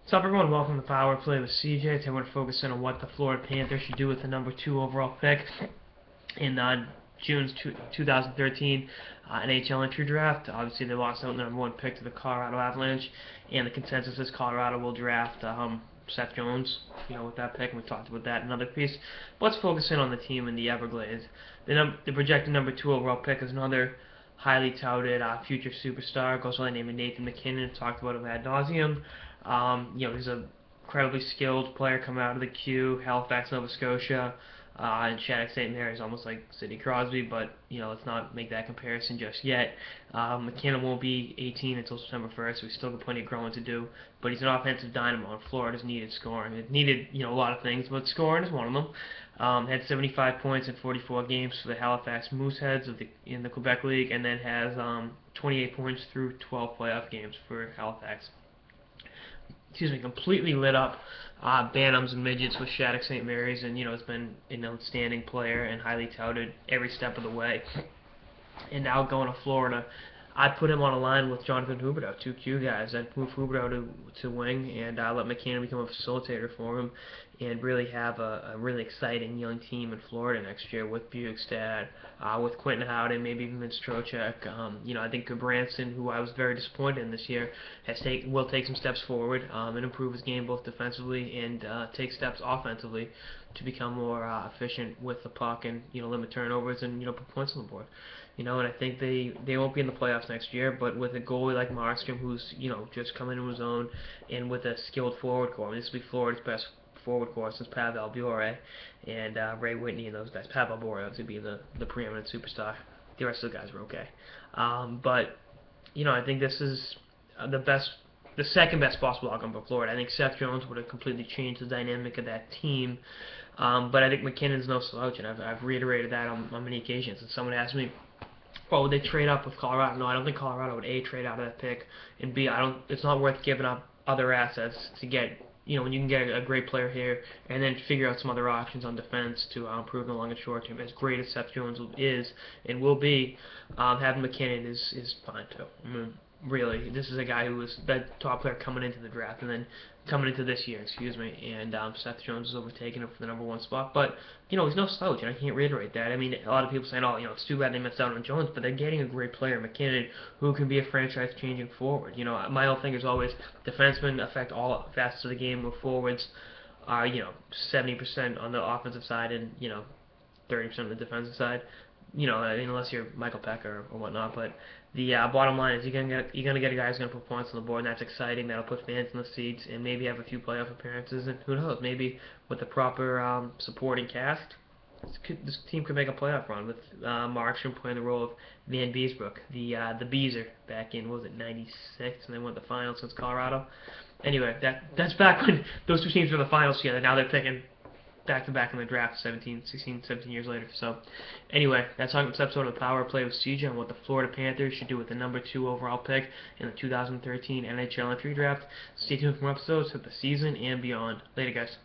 What's up, everyone? Welcome to Power Play with CJ. Today we're going to focus in on what the Florida Panthers should do with the number 2 overall pick in June's 2013 NHL entry draft. Obviously, they lost out on the number 1 pick to the Colorado Avalanche, and the consensus is Colorado will draft Seth Jones, with that pick, and we talked about that in another piece. But let's focus in on the team in the Everglades. The projected number 2 overall pick is another highly touted future superstar. Goes by the name of Nathan MacKinnon. Talked about him ad nauseum. He's a incredibly skilled player coming out of the queue, Halifax, Nova Scotia, and Shattuck St. Mary's, almost like Sidney Crosby, but let's not make that comparison just yet. McKinnon won't be 18 until September 1st, so he's still got plenty of growing to do. But he's an offensive dynamo, and Florida's needed scoring. It needed a lot of things, but scoring is one of them. Had 75 points in 44 games for the Halifax Mooseheads in the Quebec League, and then has 28 points through 12 playoff games for Halifax. Completely lit up Bantams and midgets with Shattuck St. Mary's, and has been an outstanding player and highly touted every step of the way. And now going to Florida, I'd put him on a line with Jonathan Huberdeau, 2 Q guys. I'd move Huberdeau to wing and let McKinnon become a facilitator for him, and really have a really exciting young team in Florida next year with Bukestad, with Quentin Howden, maybe even Vince Trocheck. I think Branson, who I was very disappointed in this year, will take some steps forward and improve his game both defensively and take steps offensively to become more efficient with the puck and limit turnovers and put points on the board. And I think they won't be in the playoffs next year, but with a goalie like Markstrom, who's just coming into his own, and with a skilled forward core, this will be Florida's best forward core since Pavel Bure and Ray Whitney and those guys. Pavel Bure obviously being the preeminent superstar. The rest of the guys are okay, but I think this is the second best possible outcome for Florida. I think Seth Jones would have completely changed the dynamic of that team. But I think McKinnon's no slouch, and I've reiterated that on many occasions. And someone asked me, well, would they trade up with Colorado? No, I don't think Colorado would A, trade out of that pick, and B, it's not worth giving up other assets to get, when you can get a great player here and then figure out some other options on defense to improve in the long and short term. As great as Seth Jones is and will be, having McKinnon is fine too. Really, this is a guy who was the top player coming into the draft, and then coming into this year, and Seth Jones is overtaking him for the number 1 spot. But he's no slouch, and I can't reiterate that. I mean, a lot of people saying, oh, it's too bad they missed out on Jones, but they're getting a great player, McKinnon, who can be a franchise-changing forward. My whole thing is always defensemen affect all facets of the game, where forwards are 70% on the offensive side and 30% on the defensive side. Unless you're Michael Peck or whatnot. But the bottom line is you're gonna get a guy who's gonna put points on the board, and that's exciting. That'll put fans in the seats, and maybe have a few playoff appearances. And who knows? Maybe with the proper supporting cast, this team could make a playoff run with Markstrom playing the role of Van Beesbrook, the Beezer, back in, what was it, '96, and they won the finals against Colorado. Anyway, that's back when those two teams were in the finals together. Now they're picking back-to-back in the draft 17 years later. So, anyway, that's all this episode of Power Play with CJ on what the Florida Panthers should do with the number 2 overall pick in the 2013 NHL entry draft. Stay tuned for more episodes of the season and beyond. Later, guys.